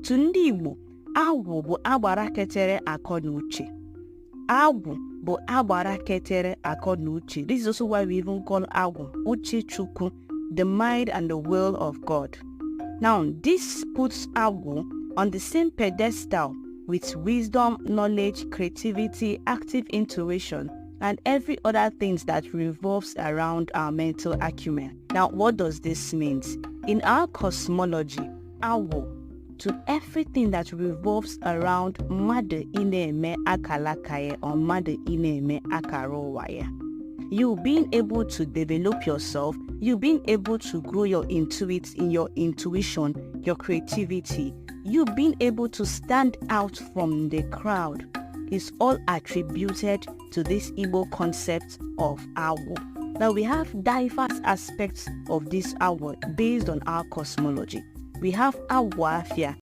To ndị Igbo, Agwu bụ agbara ketere akọ na uche. Agwu bụ agbara ketere akọ na uche. This is also why we even call Agwu Uche Chukwu, the mind and the will of God. Now, this puts Agwu on the same pedestal with wisdom, knowledge, creativity, active intuition, and every other things that revolves around our mental acumen. Now, what does this mean? In our cosmology, Agwu, to everything that revolves around mmadụ ine-eme akalakaye or mmadụ ine-eme akarowaye. You being able to develop yourself, you being able to grow your intuition, your creativity, you being able to stand out from the crowd is all attributed to this Igbo concept of Agwu. Now we have diverse aspects of this Agwu based on our cosmology. We have Agwu Afia,